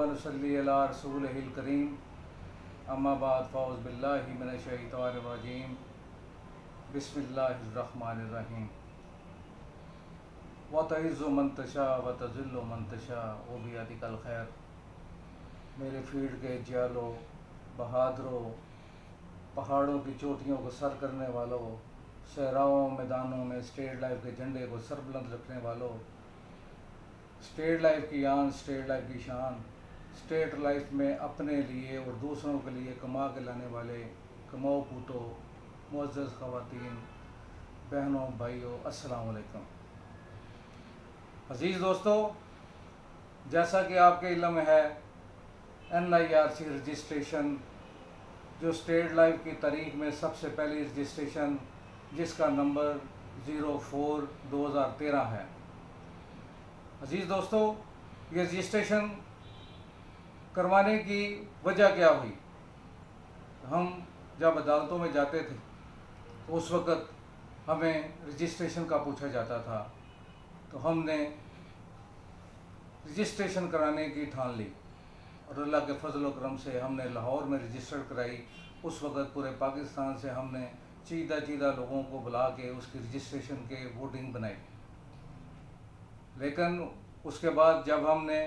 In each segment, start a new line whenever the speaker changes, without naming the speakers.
व नसल्ली अला रसूलिहिल करीम अम्मा बाद फ़ौज़ बिल्लाहि मिनश शैतानिर रजीम बिस्मिल्लाहिर रहमानिर रहीम व तइज़्ज़ु मन तशा व तज़िल्लु मन तशा व बियदिकल खैर। मेरे फील्ड के जियालों, बहादुरों, पहाड़ों की चोटियों को सर करने वालों, सहराओं मैदानों में स्टेट लाइफ के झंडे को सरबुलंद रखने वालों, स्टेट लाइफ की आन, स्टेट लाइफ की शान, स्टेट लाइफ में अपने लिए और दूसरों के लिए कमा के लाने वाले कमाओ पूतों, मुअज़्ज़ज़ ख़वातीन, बहनों, भाइयों, अस्सलाम वालेकुम। अज़ीज़ दोस्तों, जैसा कि आपके इल्म में है, NIRC रजिस्ट्रेशन जो स्टेट लाइफ की तारीख में सबसे पहली रजिस्ट्रेशन जिसका नंबर 04/2013 है। अज़ीज़ दोस्तों, ये रजिस्ट्रेशन करवाने की वजह क्या हुई? हम जब अदालतों में जाते थे तो उस वक़्त हमें रजिस्ट्रेशन का पूछा जाता था, तो हमने रजिस्ट्रेशन कराने की ठान ली और अल्लाह के फजल व करम से हमने लाहौर में रजिस्टर कराई। उस वक़्त पूरे पाकिस्तान से हमने चीदा लोगों को बुला के उसकी रजिस्ट्रेशन के वोटिंग बनाई। लेकिन उसके बाद जब हमने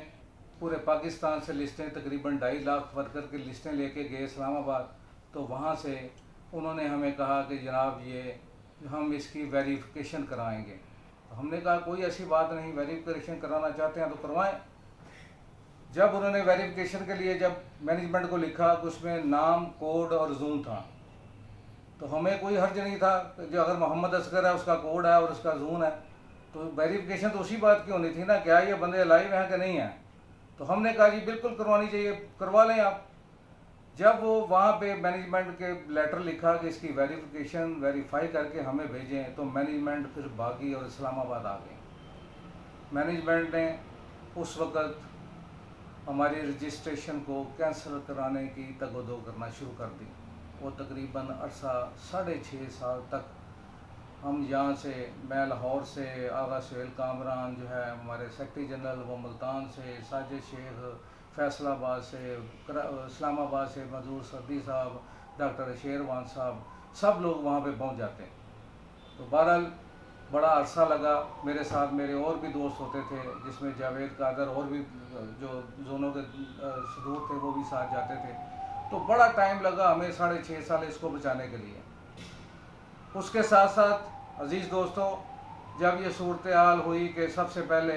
पूरे पाकिस्तान से लिस्टें तकरीबन 2.5 लाख वर्कर की लिस्टें लेके गए इस्लामाबाद, तो वहाँ से उन्होंने हमें कहा कि जनाब ये हम इसकी वेरिफिकेशन कराएंगे। तो हमने कहा कोई ऐसी बात नहीं, वेरिफिकेशन कराना चाहते हैं तो करवाएं। जब उन्होंने वेरिफिकेशन के लिए जब मैनेजमेंट को लिखा कि उसमें नाम, कोड और जून था, तो हमें कोई हर्ज नहीं था जो अगर मोहम्मद असगर है उसका कोड है और उसका जून है, तो वेरिफिकेशन तो उसी बात की होनी थी ना, क्या ये बंदे लाइव हैं कि नहीं हैं। तो हमने कहा जी बिल्कुल करवानी चाहिए, करवा लें आप। जब वो वहाँ पे मैनेजमेंट के लेटर लिखा कि इसकी वेरिफिकेशन वेरीफाई करके हमें भेजें, तो मैनेजमेंट फिर भागी और इस्लामाबाद आ गए। मैनेजमेंट ने उस वक़्त हमारी रजिस्ट्रेशन को कैंसिल कराने की तगोदो करना शुरू कर दी। वो तकरीबन अरसा 6.5 साल तक हम यहाँ से, मैं लाहौर से, आगा सुहेल कामरान जो है हमारे सेक्रेटरी जनरल, वो मुल्तान से, साजिद शेख फैसलाबाद से, इस्लामाबाद से मजूर सर्दी साहब, डॉक्टर शेरवान साहब, सब लोग वहाँ पे पहुँच जाते हैं। तो बहरहाल बड़ा अरसा लगा। मेरे साथ मेरे और भी दोस्त होते थे, जिसमें जावेद कादर और भी जो जोनों के सदूर थे वो भी साथ जाते थे। तो बड़ा टाइम लगा हमें 6.5 साल इसको बचाने के लिए। उसके साथ साथ अज़ीज़ दोस्तों, जब ये सूरत हाल हुई कि सबसे पहले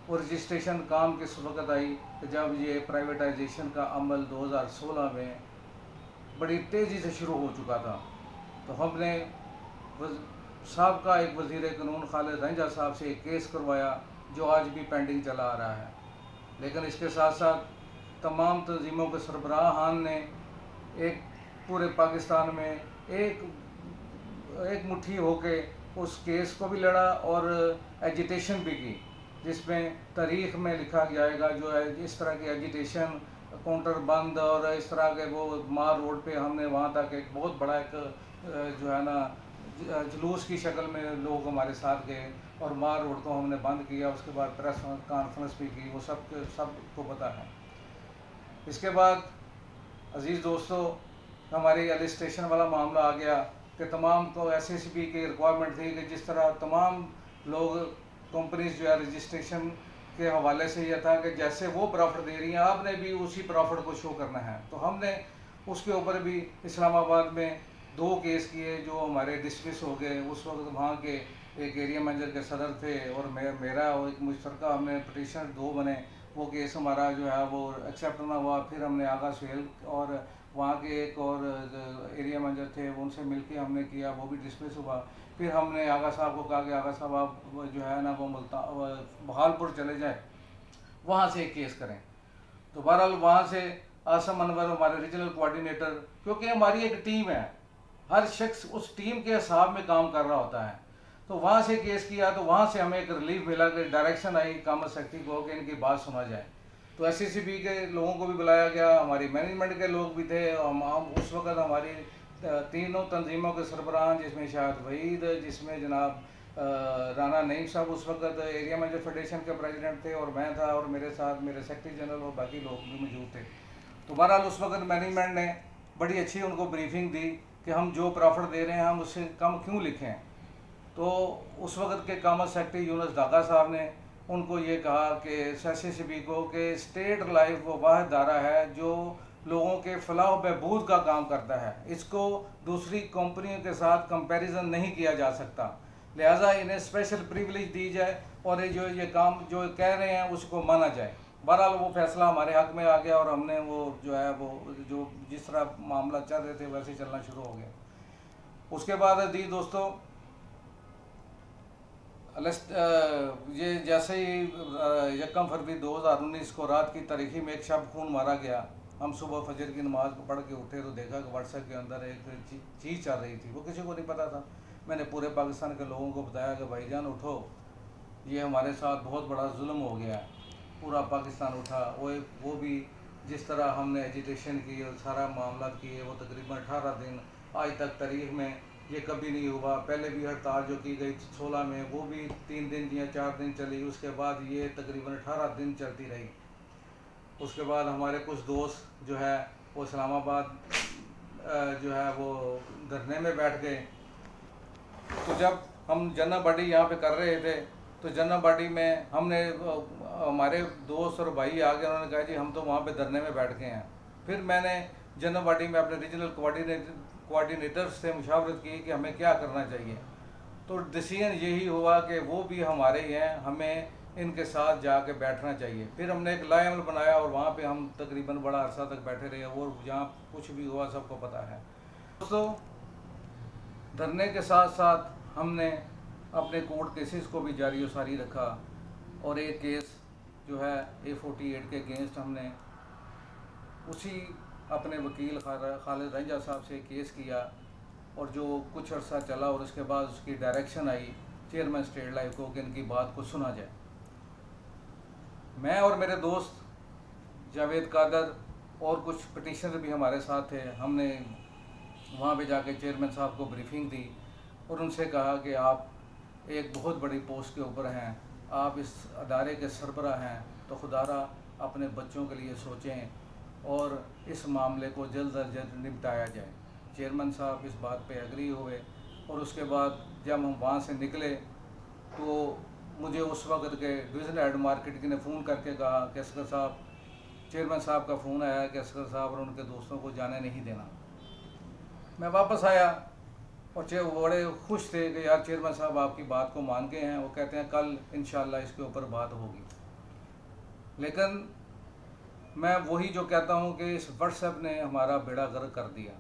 वो रजिस्ट्रेशन काम किस वक्त आई कि जब ये प्राइवेटाइजेशन का अमल 2016 में बड़ी तेज़ी से शुरू हो चुका था, तो हमने साहब का एक वज़ीर कानून खालिद रंजा साहब से एक केस करवाया जो आज भी पेंडिंग चला आ रहा है। लेकिन इसके साथ साथ तमाम तंजीमों के सरबराहान ने एक पूरे पाकिस्तान में एक मुट्ठी होके उस केस को भी लड़ा और एजिटेशन भी की, जिसमें तारीख़ में लिखा जाएगा जो है इस तरह की एजिटेशन, काउंटर बंद और इस तरह के वो मार रोड पे हमने वहाँ तक एक बहुत बड़ा एक जो है ना जुलूस की शक्ल में लोग हमारे साथ गए और मार रोड को हमने बंद किया। उसके बाद प्रेस कॉन्फ्रेंस भी की, वो सबको पता है। इसके बाद अज़ीज़ दोस्तों, हमारी रजिस्ट्रेशन वाला मामला आ गया कि तमाम को SSB की रिक्वायरमेंट थी कि जिस तरह तमाम लोग कंपनीज जो है रजिस्ट्रेशन के हवाले से यह था कि जैसे वो प्रॉफिट दे रही हैं आपने भी उसी प्रॉफिट को शो करना है। तो हमने उसके ऊपर भी इस्लामाबाद में 2 केस किए जो हमारे डिसमिस हो गए। उस वक्त वहाँ के एक एरिया मैनेजर के सदर थे और मेरा और एक मुश्तरका, हमने पटिशनर 2 बने। वो केस हमारा जो है वो एक्सेप्ट ना हुआ। फिर हमने आगा सुहेल और वहाँ के एक और एरिया मैनेजर थे, उनसे मिलके हमने किया, वो भी डिसमिस हुआ। फिर हमने आगा साहब को कहा कि आगा साहब आप जो है ना वो बहालपुर चले जाए, वहाँ से एक केस करें। तो बहरहाल वहाँ से आसम अनवर हमारे रीजनल कोऑर्डिनेटर, क्योंकि हमारी एक टीम है, हर शख्स उस टीम के हिसाब में काम कर रहा होता है, तो वहाँ से केस किया। तो वहाँ से हमें एक रिलीफ मिला कि डायरेक्शन आई कॉमर्स सेक्रेटरी को कि इनकी बात सुना जाए। तो SSB के लोगों को भी बुलाया गया, हमारी मैनेजमेंट के लोग भी थे। हम उस वक़्त हमारी तीनों तंजीमों के सरबराह, जिसमें शायद वहीद, जिसमें जनाब राना नईम साहब उस वक्त एरिया में जो फेडरेशन के प्रेसिडेंट थे, और मैं था, और मेरे साथ मेरे सेक्रेटरी जनरल और बाकी लोग भी मौजूद थे। तो बहरहाल उस वक्त मैनेजमेंट ने बड़ी अच्छी उनको ब्रीफिंग दी कि हम जो प्रॉफिट दे रहे हैं हम उससे कम क्यों लिखें। तो उस वक्त के कॉमर्स सेक्रेटरी यूनुस दागा साहब ने उनको ये कहा कि SSCB को कि स्टेट लाइफ वो वाहिद दायरा है जो लोगों के फलाह बहबूद का काम करता है, इसको दूसरी कंपनियों के साथ कंपैरिजन नहीं किया जा सकता, लिहाजा इन्हें स्पेशल प्रिविलेज दी जाए और ये काम जो कह रहे हैं उसको माना जाए। बहरहाल वो फैसला हमारे हक में आ गया और हमने वो जो है वो जो जिस तरह मामला चल रहे थे वैसे चलना शुरू हो गया। उसके बाद दी दोस्तों ये जैसे ही 1 फरवरी 2019 को रात की तारीखी में एक शब खून मारा गया, हम सुबह फजर की नमाज को पढ़ के उठे तो देखा कि व्हाट्सएप के अंदर एक चीज़ चल रही थी, वो किसी को नहीं पता था। मैंने पूरे पाकिस्तान के लोगों को बताया कि भाईजान उठो, ये हमारे साथ बहुत बड़ा जुल्म हो गया है। पूरा पाकिस्तान उठा। वो भी जिस तरह हमने एजिटेशन की और सारा मामला किए, वो तकरीबन 18 दिन आज तक तारीख में ये कभी नहीं हुआ। पहले भी हड़ताल जो की गई 16 में, वो भी 3 दिन या 4 दिन चली, उसके बाद ये तकरीबन 18 दिन चलती रही। उसके बाद हमारे कुछ दोस्त जो है वो इस्लामाबाद जो है वो धरने में बैठ गए। तो जब हम जन्ना बाडी यहाँ पे कर रहे थे तो जन्ना बाडी में हमने हमारे दोस्त और भाई आ गए, उन्होंने कहा जी हम तो वहाँ पे धरने में बैठ गए हैं। फिर मैंने जन्ना बाडी में अपने रीजनल कोऑर्डिनेटर से मुशावरत की कि हमें क्या करना चाहिए। तो डिसीजन यही हुआ कि वो भी हमारे ही हैं, हमें इनके साथ जाके बैठना चाहिए। फिर हमने एक लाएअमल बनाया और वहाँ पे हम तकरीबन बड़ा अरसा तक बैठे रहे और जहाँ कुछ भी हुआ सबको पता है। दोस्तों धरने के साथ साथ हमने अपने कोर्ट केसेस को भी जारी सारी रखा और एक केस जो है A48 के अगेंस्ट हमने उसी अपने वकील खालिद रंजा साहब से केस किया और जो कुछ अर्सा चला और उसके बाद उसकी direction I chairman state life को कि इनकी बात को सुना जाए। मैं और मेरे दोस्त जावेद कादर और कुछ पटिशनर भी हमारे साथ थे। हमने वहाँ पे जाके चेयरमैन साहब को ब्रीफिंग दी और उनसे कहा कि आप एक बहुत बड़ी पोस्ट के ऊपर हैं, आप इस अदारे के सरबराह हैं, तो खुदारा अपने बच्चों के लिए सोचें और इस मामले को जल्द अज जल्द निपटाया जाए। चेयरमैन साहब इस बात पे एग्री हुए और उसके बाद जब हम वहाँ से निकले तो मुझे उस वक्त के डिवीज़न हेड मार्केट ने फ़ोन करके कहा कि असगर साहब, चेयरमैन साहब का फ़ोन आया कि असगर साहब और उनके दोस्तों को जाने नहीं देना। मैं वापस आया और वो बड़े खुश थे कि यार चेयरमैन साहब आपकी बात को मान गए हैं। वो कहते हैं कल इंशाल्लाह इसके ऊपर बात होगी। लेकिन मैं वही जो कहता हूँ कि इस व्हाट्सएप ने हमारा बेड़ा गर्क कर दिया।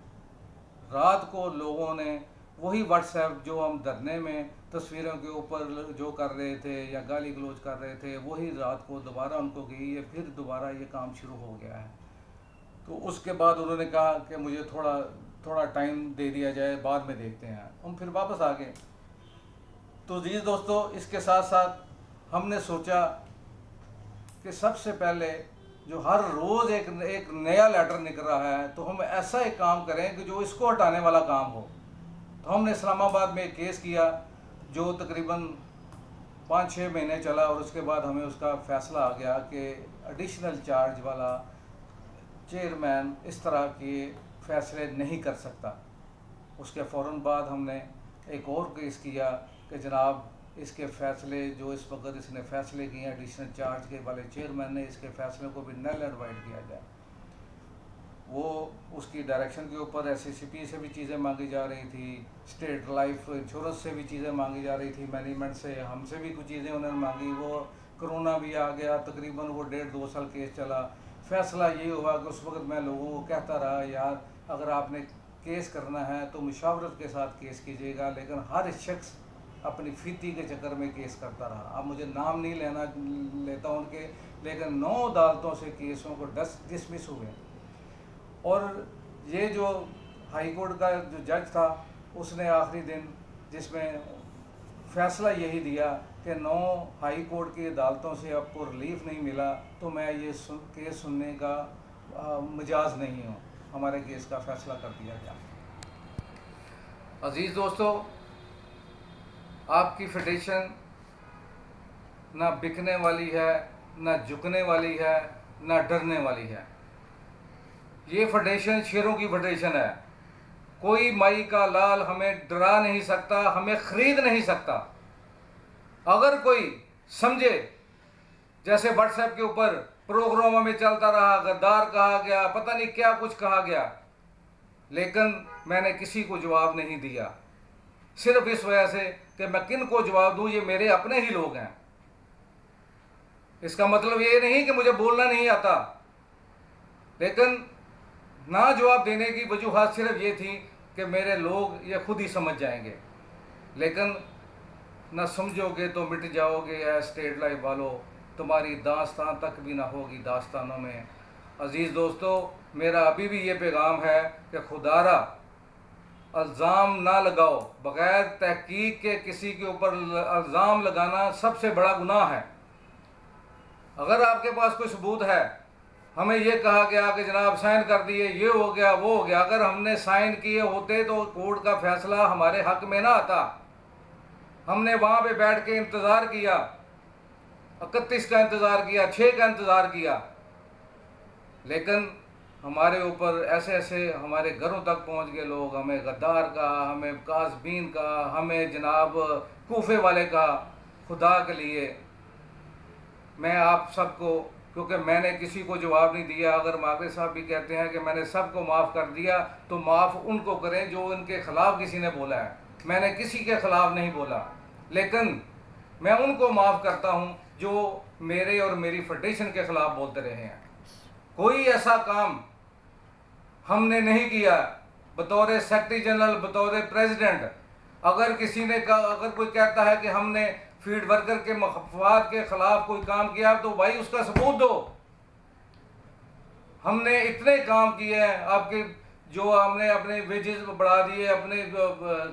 रात को लोगों ने वही व्हाट्सएप जो हम धरने में तस्वीरों के ऊपर जो कर रहे थे या गाली गलौज कर रहे थे, वही रात को दोबारा उनको गई है, फिर दोबारा ये काम शुरू हो गया है। तो उसके बाद उन्होंने कहा कि मुझे थोड़ा टाइम दे दिया जाए, बाद में देखते हैं। हम फिर वापस आ गए। तो जी दोस्तों, इसके साथ साथ हमने सोचा कि सबसे पहले जो हर रोज़ एक नया लेटर निकल रहा है तो हम ऐसा एक काम करें कि जो इसको हटाने वाला काम हो। तो हमने इस्लामाबाद में एक केस किया जो तकरीबन 5-6 महीने चला और उसके बाद हमें उसका फ़ैसला आ गया कि एडिशनल चार्ज वाला चेयरमैन इस तरह के फ़ैसले नहीं कर सकता। उसके फ़ौरन बाद हमने एक और केस किया कि जनाब इसके फ़ैसले जो इस वक्त इसने फ़ैसले किए हैं एडिशनल चार्ज के वाले चेयरमैन ने, इसके फ़ैसले को भी नल एंड वाइड किया जाए। वो उसकी डायरेक्शन के ऊपर SSCB से भी चीज़ें मांगी जा रही थी, स्टेट लाइफ इंश्योरेंस से भी चीज़ें मांगी जा रही थी, मैनेजमेंट से, हमसे भी कुछ चीज़ें उन्होंने मांगी। वो कोरोना भी आ गया, तकरीबन वो 1.5-2 साल केस चला। फ़ैसला ये हुआ कि उस वक्त मैं लोगों को कहता रहा यार अगर आपने केस करना है तो मुशावरत के साथ केस कीजिएगा, लेकिन हर शख्स अपनी फीती के चक्कर में केस करता रहा। अब मुझे नाम नहीं लेता उनके, लेकिन 9 अदालतों से केसों को डिसमिस हुए। और ये जो हाई कोर्ट का जो जज था उसने आखिरी दिन जिसमें फ़ैसला यही दिया कि 9 हाई कोर्ट की अदालतों से आपको रिलीफ नहीं मिला तो मैं ये केस सुनने का मिजाज नहीं हूँ, हमारे केस का फ़ैसला कर दिया गया। अजीज़ दोस्तों, आपकी फेडरेशन ना बिकने वाली है, ना झुकने वाली है, ना डरने वाली है। ये फेडरेशन शेरों की फेडरेशन है। कोई माई का लाल हमें डरा नहीं सकता, हमें खरीद नहीं सकता। अगर कोई समझे, जैसे व्हाट्सएप के ऊपर प्रोग्रामों में चलता रहा, गद्दार कहा गया, पता नहीं क्या कुछ कहा गया, लेकिन मैंने किसी को जवाब नहीं दिया, सिर्फ इस वजह से कि मैं किन को जवाब दूं, ये मेरे अपने ही लोग हैं। इसका मतलब ये नहीं कि मुझे बोलना नहीं आता, लेकिन ना जवाब देने की वजूहत सिर्फ ये थी कि मेरे लोग ये खुद ही समझ जाएंगे। लेकिन ना समझोगे तो मिट जाओगे है स्टेट लाइफ वालों, तुम्हारी दास्तान तक भी ना होगी दास्तानों में। अजीज़ दोस्तों, मेरा अभी भी ये पैगाम है कि खुदारा इल्ज़ाम ना लगाओ, बग़ैर तहकीक के किसी के ऊपर इल्ज़ाम लगाना सबसे बड़ा गुनाह है। अगर आपके पास कोई सबूत है, हमें ये कहा गया कि जनाब साइन कर दिए, ये हो गया वो हो गया, अगर हमने साइन किए होते तो कोर्ट का फैसला हमारे हक में ना आता। हमने वहाँ पे बैठ के इंतज़ार किया, 31 का इंतज़ार किया, 6 का इंतज़ार किया, लेकिन हमारे ऊपर ऐसे ऐसे हमारे घरों तक पहुँच गए लोग, हमें गद्दार कहा, हमें काज़बीन कहा, हमें जनाब कूफे वाले कहा। खुदा के लिए मैं आप सबको, क्योंकि मैंने किसी को जवाब नहीं दिया, अगर मागरे साहब भी कहते हैं कि मैंने सबको माफ़ कर दिया, तो माफ़ उनको करें जो उनके ख़िलाफ़ किसी ने बोला है। मैंने किसी के ख़िलाफ़ नहीं बोला, लेकिन मैं उनको माफ़ करता हूं जो मेरे और मेरी फेडरेशन के ख़िलाफ़ बोलते रहे हैं। कोई ऐसा काम हमने नहीं किया बतौर सेक्रेटरी जनरल, बतौर प्रेसिडेंट। अगर किसी ने अगर कोई कहता है कि हमने फील्ड वर्कर के मफाद के खिलाफ कोई काम किया, तो भाई उसका सबूत दो। हमने इतने काम किए हैं आपके, जो हमने अपने वेजेस बढ़ा दिए, अपने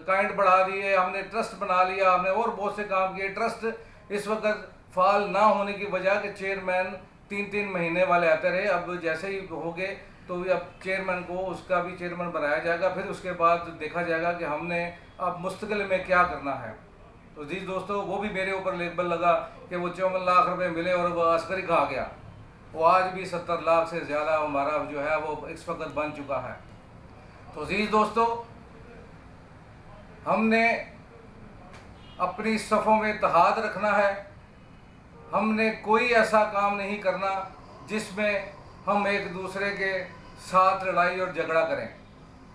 काइंड बढ़ा दिए, हमने ट्रस्ट बना लिया, हमने और बहुत से काम किए। ट्रस्ट इस वक्त फाल ना होने की वजह के चेयरमैन 3-3 महीने वाले आते रहे। अब जैसे ही हो गए तो अब चेयरमैन को, उसका भी चेयरमैन बनाया जाएगा, फिर उसके बाद देखा जाएगा कि हमने अब मुस्तकिल में क्या करना है। तो जी दोस्तों, वो भी मेरे ऊपर लेबल लगा कि वो 54 लाख रुपए मिले और वो अस्करी खा गया। वो आज भी 70 लाख से ज़्यादा हमारा जो है वो इस वक्त बन चुका है। तो जी दोस्तों, हमने अपनी सफ़ों में इत्तेहाद रखना है। हमने कोई ऐसा काम नहीं करना जिसमें हम एक दूसरे के साथ लड़ाई और झगड़ा करें।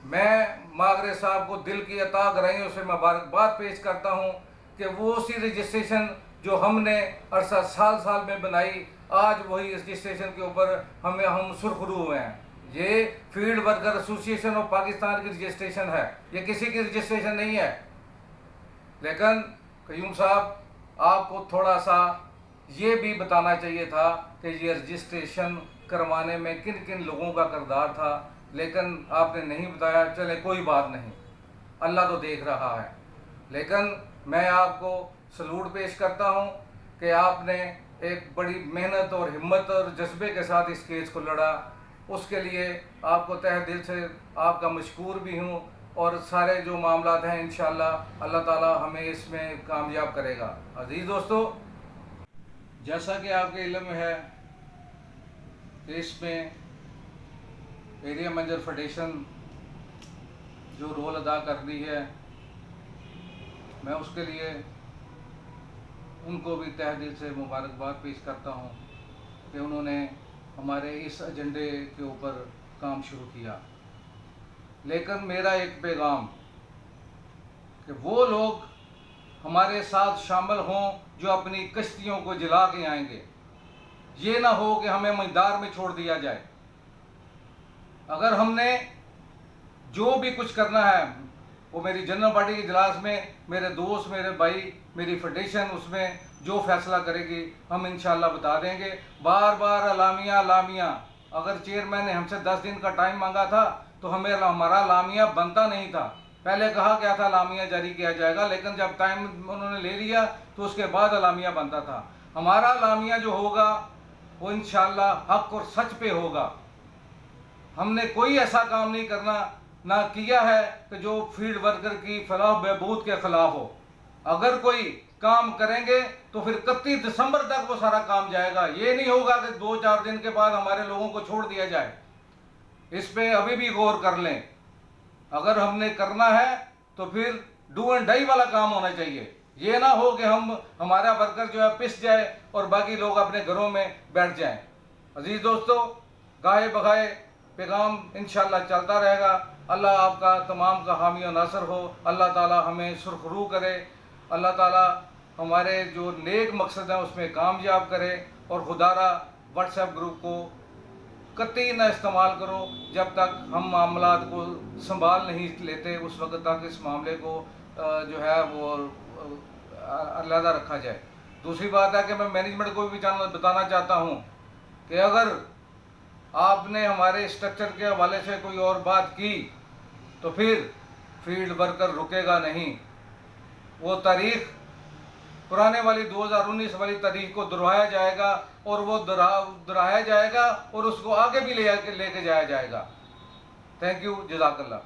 मैं मागरे साहब को दिल की अता गराइयों से मुबारकबाद पेश करता हूं कि वो उसी रजिस्ट्रेशन जो हमने अरसा साल में बनाई, आज वही रजिस्ट्रेशन के ऊपर हम सुरखरू हुए हैं। ये field worker association of Pakistan की रजिस्ट्रेशन है, ये किसी की रजिस्ट्रेशन नहीं है। लेकिन कयूम साहब, आपको थोड़ा सा ये भी बताना चाहिए था कि ये रजिस्ट्रेशन करवाने में किन किन लोगों का किरदार था, लेकिन आपने नहीं बताया। चले कोई बात नहीं, अल्लाह तो देख रहा है। लेकिन मैं आपको सलूट पेश करता हूँ कि आपने एक बड़ी मेहनत और हिम्मत और जज्बे के साथ इस केस को लड़ा। उसके लिए आपको तहे दिल से आपका मशकूर भी हूँ, और सारे जो मामलात हैं इंशाअल्लाह अल्लाह ताला हमें इसमें कामयाब करेगा। अजीज़ दोस्तों, जैसा कि आपके इल्म में है कि इसमें एरिया मैनेजर फेडरेशन जो रोल अदा कर रही है, मैं उसके लिए उनको भी तहे दिल से मुबारकबाद पेश करता हूँ कि उन्होंने हमारे इस एजेंडे के ऊपर काम शुरू किया। लेकिन मेरा एक पैगाम कि वो लोग हमारे साथ शामिल हों जो अपनी कश्तियों को जला के आएंगे। ये ना हो कि हमें मैदान में छोड़ दिया जाए। अगर हमने जो भी कुछ करना है वो मेरी जनरल पार्टी के इजलास में मेरे दोस्त, मेरे भाई, मेरी फेडरेशन उसमें जो फैसला करेगी हम इंशाल्लाह बता देंगे। बार बार अलामिया, अगर चेयरमैन ने हमसे 10 दिन का टाइम मांगा था तो हमारा लामिया बनता नहीं था। पहले कहा गया था लामिया जारी किया जाएगा, लेकिन जब टाइम उन्होंने ले लिया तो उसके बाद अलामिया बनता था। हमारा लामिया जो होगा वो इंशाल्लाह हक और सच पे होगा। हमने कोई ऐसा काम नहीं करना, ना किया है कि जो फील्ड वर्कर की फलाह बहबूद के खिलाफ हो। अगर कोई काम करेंगे तो फिर 31 दिसंबर तक वो सारा काम जाएगा। ये नहीं होगा कि 2-4 दिन के बाद हमारे लोगों को छोड़ दिया जाए। इस पे अभी भी गौर कर लें। अगर हमने करना है तो फिर डू एंड डाई वाला काम होना चाहिए। ये ना हो कि हमारा वर्कर जो है पिस जाए और बाकी लोग अपने घरों में बैठ जाएं। अजीज दोस्तों, गाहे बगाए पैगाम इंशाल्लाह चलता रहेगा। अल्लाह आपका तमाम का हामी और नासर हो। अल्लाह ताला हमें सुरखरू करे। अल्लाह ताला हमारे जो नेक मकसद हैं उसमें कामयाब करे। और खुदारा व्हाट्सएप ग्रुप को कतई ना इस्तेमाल करो जब तक हम मामलात को संभाल नहीं लेते, उस वक्त तक इस मामले को जो है वो अलहदा रखा जाए। दूसरी बात है कि मैं मैनेजमेंट को भी बताना चाहता हूँ कि अगर आपने हमारे स्ट्रक्चर के हवाले से कोई और बात की तो फिर फील्ड वर्कर रुकेगा नहीं। वो तारीख पुराने वाली 2019 वाली तारीख को दोहराया जाएगा और वो दोहराया जाएगा और उसको आगे भी लेके जाया जाएगा। थैंक यू, जज़ाकल्लाह।